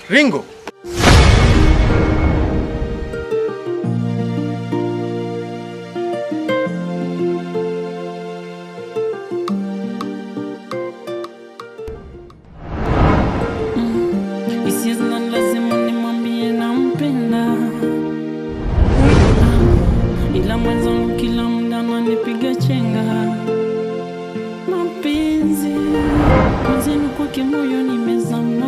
Ringo. Ila mwanzo kila muda manipiga chenga mapenzi mwanzenu kwake moyo nimezama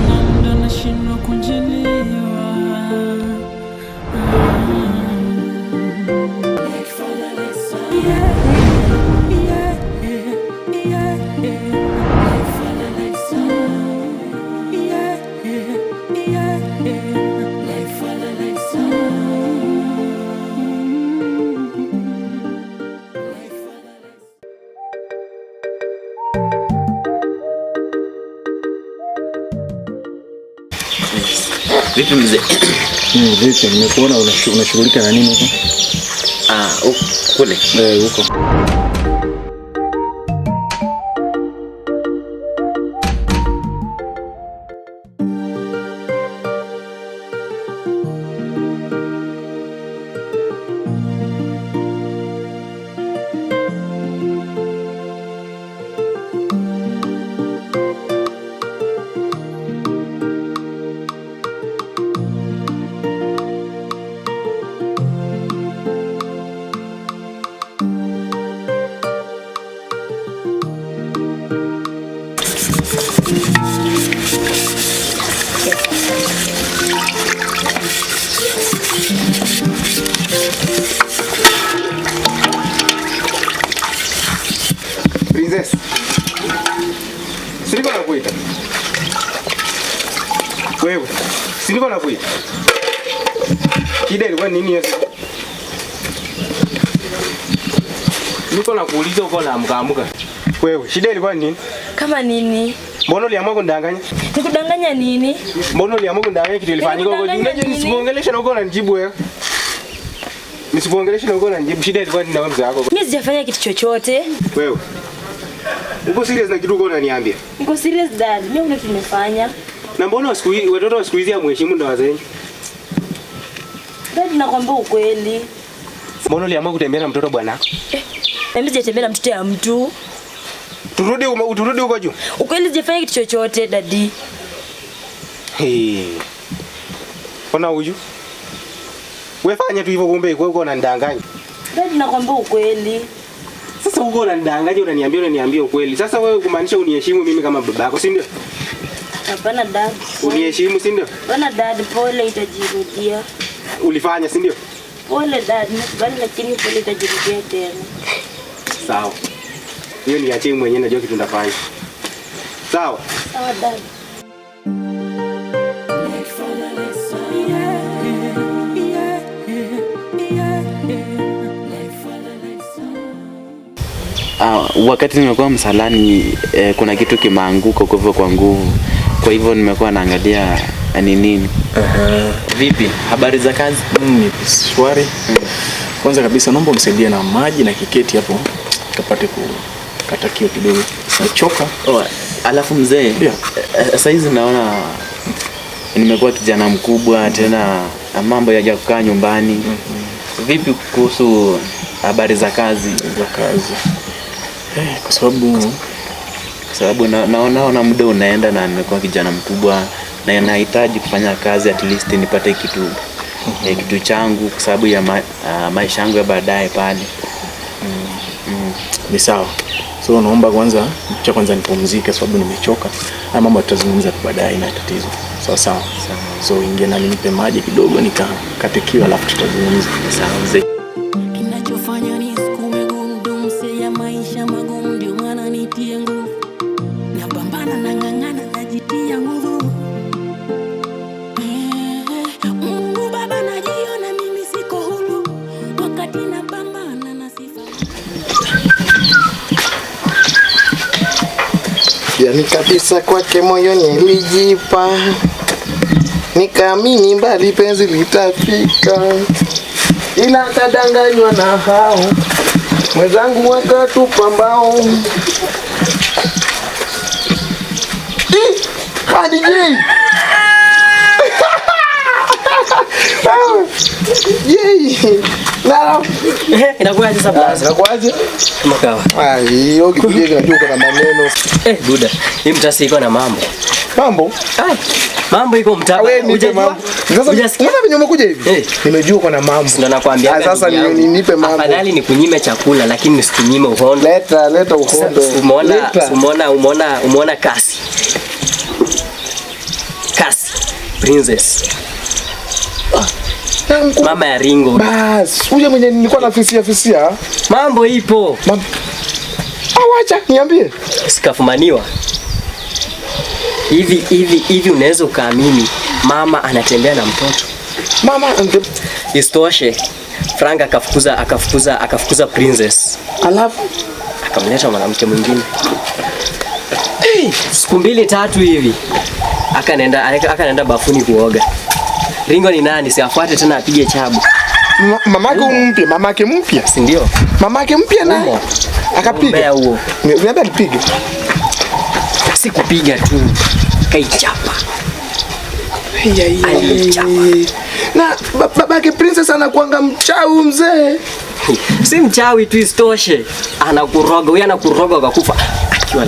na muda nashindwa kujelewa Vipi mzee? Vipi, nimekuona unashughulika na nini huko? Kule. Huko. Princess. Silikuwa nakuita. Wewe, silikuwa nakuita. Shida ilikuwa nini hiyo? Niko nakuuliza uko na amka. Wewe, shida ilikuwa nini? Kama nini? Mbona uliamua kundanganya? Nikudanganya nini? Mbona uliamua kundanganya kitu ilifanyika huko? Unajua nisikuongelesha na uko unanijibu wewe. Nisikuongelesha na uko unanijibu. Shida ilikuwa nini na wewe mzee wako? Mimi sijafanya kitu chochote. Wewe. Uko serious na kitu uko unaniambia? Niko serious dad. Mimi kuna kitu nimefanya. Na mbona watoto wa siku hizi hamheshimu ndoa zenu? Dad, nakwambia ukweli. Mbona uliamua kutembea na mtoto bwana? Mimi sijatembea na mtoto ya mtu. Turudi huko juu. Ukweli sijafanya kitu chochote daddy. Ona huyu. Wewe fanya tu hivyo kumbe uko unanidanganya. Dad, nakwambia ukweli. Sasa uko unaniambia ukweli. Sasa wewe kumaanisha uniheshimu mimi kama babako, si ndio? Hapana dad. Uniheshimu, si ndio? Hapana dad, pole itajirudia. Ulifanya, si ndio? Pole dad, bali lakini pole itajirudia tena. Sawa. Hiyo niachie mwenyewe, najua kitu ndafanya. Sawa? Sawa dad. Wakati nimekuwa msalani kuna kitu kimeanguka kwa nguvu. Kwa hivyo nimekuwa naangalia ni nini. Vipi? Habari za kazi? Ni shwari. Kwanza kabisa naomba unisaidie na maji na kiketi hapo. Tupate kukata kio kidogo. Nachoka. Alafu mzee, sasa hizi naona nimekuwa kijana mkubwa tena mambo yaja kukaa nyumbani. Vipi kuhusu habari za kazi? Kwa sababu naona muda unaenda na nimekuwa kijana mkubwa na nahitaji kufanya kazi at least nipate kitu changu kwa sababu ya maisha yangu ya baadaye pale. Ni sawa. So naomba kwanza nipumzike sababu nimechoka. Haya mambo tutazungumza baadaye, ina tatizo. Sawa. So ingia na nipe maji kidogo nikakate kio alafu tutazungumza. Sawa mzee. Kinachofanya nisikume gurudumu ya maisha magumu ndio maana nitie nguvu. Napambana na ng'ang'ana najitia nguvu. Mungu Baba najiona mimi siko huru wakati napambana na sifa. Yani kabisa kwake moyoni nilijipa, nikaamini mbali penzi litafika, ila kadanganywa na hao mwenzangu wakatupa mbao. DJ. Yey. Na inakuwaje sasa blaza? inakuwaje? Kama kawa. Hiyo kipindi kinajua kuna maneno. Buda. Hii mtasi iko na mambo. Mambo? Mambo iko mtaba. Unajua? Sasa mbona venye umekuja hivi? Nimejua kuna mambo. Ndio nakwambia. Sasa nipe mambo. Afadhali ni kunyime chakula lakini nisikunyime uhondo. Leta uhondo. Umeona kasi. Princess. Mama ya Ringo. Bas, huyo mwenye nilikuwa na fisia. Mambo ipo. Awacha, niambie. Sikafumaniwa. Hivi unaweza ukaamini mama anatembea na mtoto. Mama Istoshe. Frank akafukuza Princess. Alafu akamleta mwanamke mwingine. Siku 2-3 hivi. Akaenda bafuni kuoga. Ringo ni nani? Si afuate tena apige chabu. Mamake mpya. Si ndio? Mamake mpya na akapiga. Mbea huo. Niambia alipige. Si kupiga tu. Kaichapa. Na babake Princess anakuanga mchawi mzee. Si mchawi tu Istoshe. Anakuroga, huyu anakuroga ukakufa. Akiwa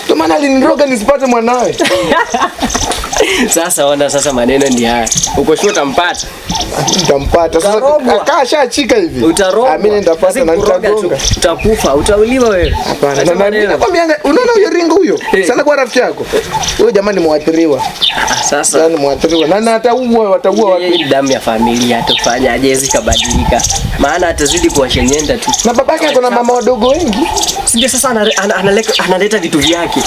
ndio maana aliniroga nisipate mwanawe. Sasa maneno ndio haya. Uko sure utampata? Nitampata. Sasa akashachika hivi. Utarogwa. Mimi nitapata na nitagonga. Utakufa, utauliwa wewe. Hapana. Nakwambia unaona huyo Ringo huyo? Sana kwa rafiki yako. Huyo jamani muathiriwa. Sasa ni muathiriwa. Na wataua watu. Hii damu ya familia atafanya aje kabadilika. Maana atazidi kuwashenyenda tu. Na babake ako na mama wadogo wengi. Sije sasa analeta vitu vyake.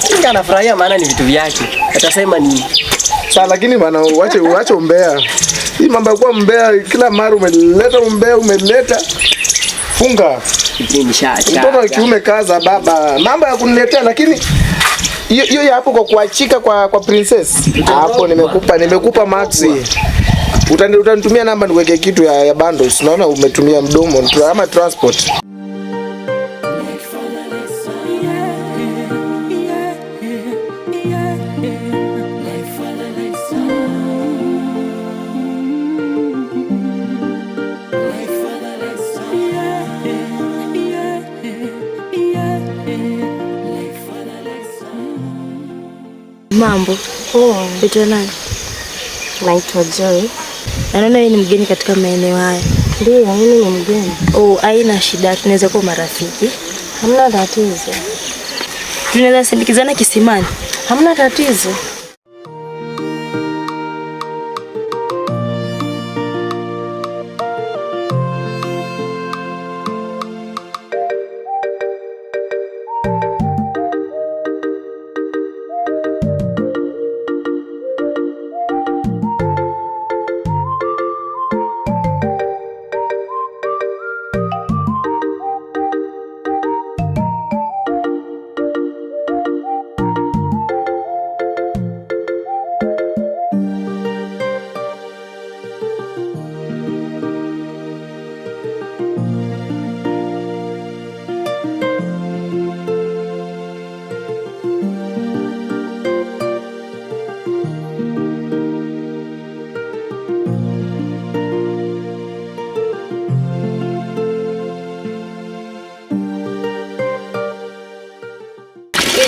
Singa anafurahia maana ni vitu vyake. Atasema ni sasa, lakini bana uache umbea. Hii mambo ya kuwa mbea kila mara umeleta. Funga. Mimi shaacha. Mtoto wa kiume kaza baba. Mambo ya kuniletea lakini hiyo ya hapo kwa kuachika kwa Princess. Hapo nimekupa maxi. Utanitumia namba niweke kitu ya bundles. Naona umetumia mdomo ama transport. Mambo. Unaitwa nani? Naitwa Joy. Naona wewe ni mgeni katika maeneo haya. Ndio, mimi ni mgeni. Haina shida, tunaweza kuwa marafiki. Hamna tatizo. Tunaweza sindikizana kisimani. Hamna tatizo.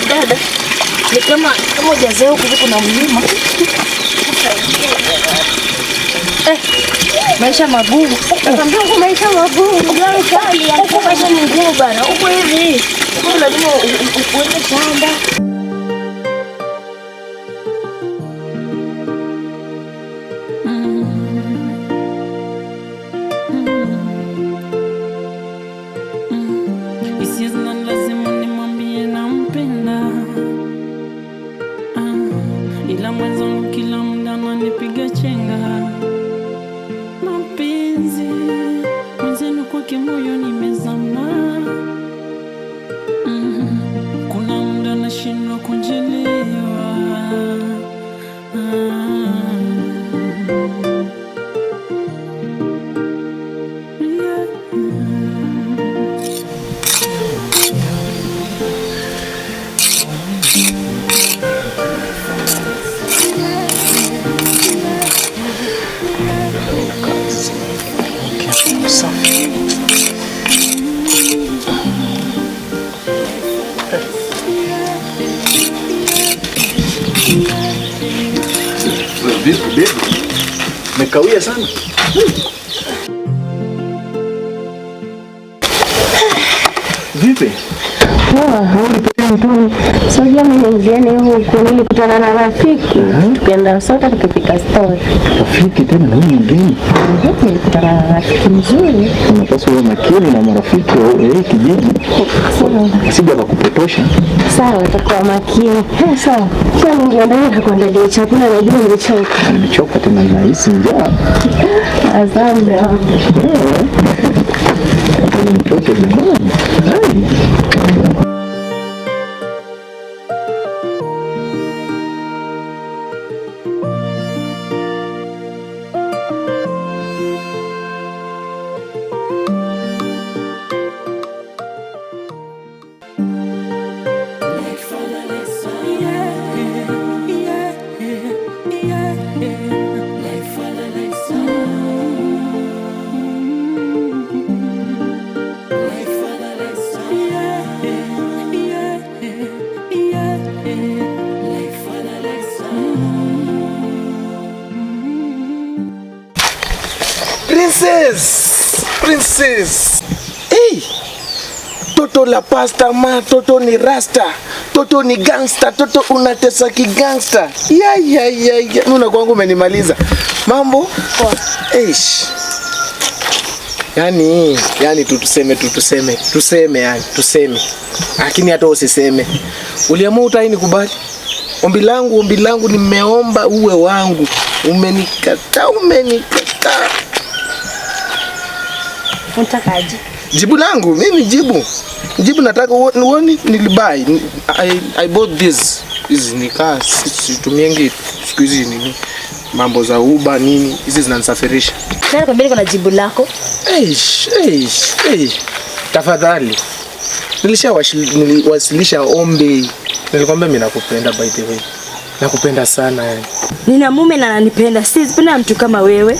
Dada, ni kama hujazoea huku kuna mlima. Maisha magumu. Nakwambia huko maisha magumu. Ndio kali, hapo maisha ni ngumu bana. Huko hivi. Huko lazima uende shamba. Ila mwenzangu kila muda ananipiga chenga. Mapenzi mwenzenu kwake moyo nimezama. Kuna muda nashinda Vipi baby? Mekawia sana. Vipi? Sijui mwenyeziani huku nilikutana na rafiki. Tukaenda sote tukapika story. Rafiki tena na wewe mgeni? Nilikutana na rafiki mzuri. Unapaswa uwe makini na marafiki wa kijiji. Asije akakupotosha. Sawa, utakuwa makini. Sawa. Kia mwingia ndani na kuandalia chakula, najua nimechoka. Nimechoka tena nahisi njaa. Asante. Mtoto jamani. Princess. Hey! Toto la pasta ma, toto ni rasta. Toto ni gangster, toto unatesa kigangster. Ya. Nuna kwangu umenimaliza. Mambo? Eish. Yani tuseme. Lakini hata usiseme. Uliamua utaini kubali. Ombi langu nimeomba uwe wangu. Umenikataa. Unatakaje? Jibu langu, mimi jibu nataka uone nilibai. I bought this. Hizi nikaa situmiengi siku hizi nini. Mambo za Uber nini, hizi zinanisafirisha. Nani kwambia kuna jibu lako? Tafadhali. Niliwasilisha ombi. Nilikwambia mimi nakupenda by the way. Nakupenda sana yani. Nina mume na ananipenda. Sipenda mtu kama wewe.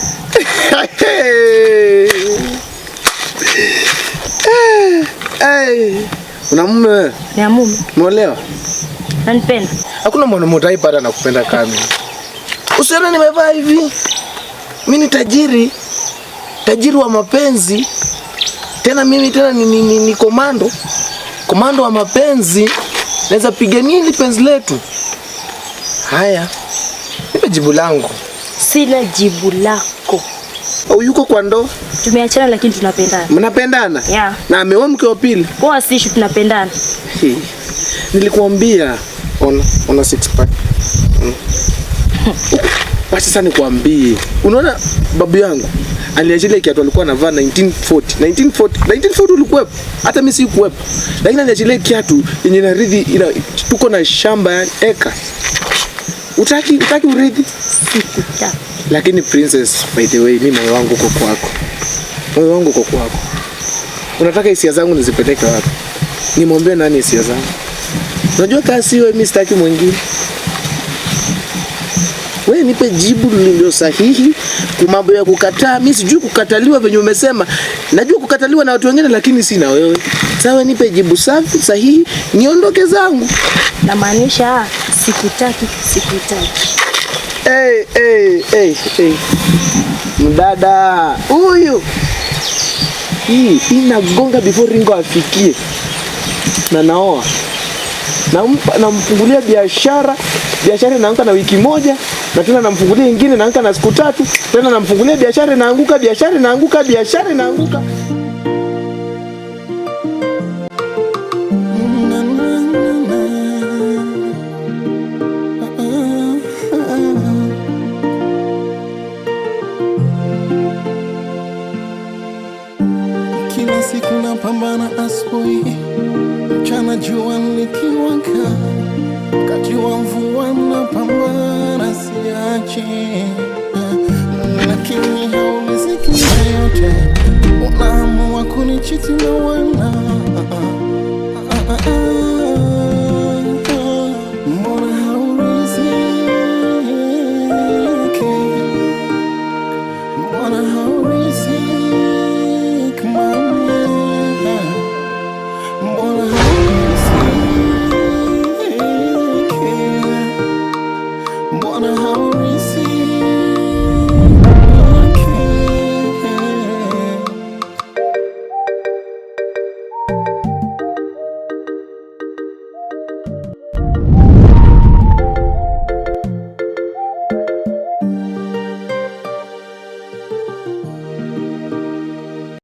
Una mume wewe? Nina mume. Umeolewa? Ananipenda. Hakuna mwanaume utaipata nakupenda kama mimi. Usione nimevaa hivi. Mimi ni tajiri wa mapenzi. Tena mimi ni komando wa mapenzi. Naweza pigania hili penzi letu. Haya. Nipe jibu langu. Sina jibu lako. Au yuko kwa ndo? Tumeachana lakini tunapendana. Mnapendana? Yeah. Na ameoa mke wa pili? Kwa sisi tunapendana. Nilikuambia ona six pack. Wacha sasa nikwambie. Unaona babu yangu aliachilia kiatu alikuwa anavaa 1940 ulikuwepo. Hata mimi sikuwepo. Lakini aliachilia kiatu yenye naridhi tuko na shamba ya eka. Utaki urithi? Sikutaka. Lakini princess, by the way, mimi moyo wangu uko kwako. Unataka hisia zangu nizipeleke wapi? Nimwambie nani hisia zangu? Unajua kasi wewe mimi sitaki mwingine. Wewe nipe jibu lililo sahihi. Kwa mambo ya kukataa, mimi sijui kukataliwa venye umesema. Najua kukataliwa na watu wengine lakini si na wewe. Sawa, nipe jibu safi sahihi, niondoke zangu. Na maanisha sikutaki. Hey. Mdada huyu. Hii inagonga before Ringo afikie. Na naoa. Namfungulia biashara inaanguka na wiki moja, na tena namfungulia nyingine inaanguka na siku 3, tena namfungulia biashara inaanguka. Kila siku napambana asubuhi, mchana jua likiwaka, wakati wa mvua napambana siache, lakini hauliziki yote, unaamua kunichiti na wana. Mbona hauriziki? Mbona hauriziki mama? Mbona hauriziki? Mbona hauriziki?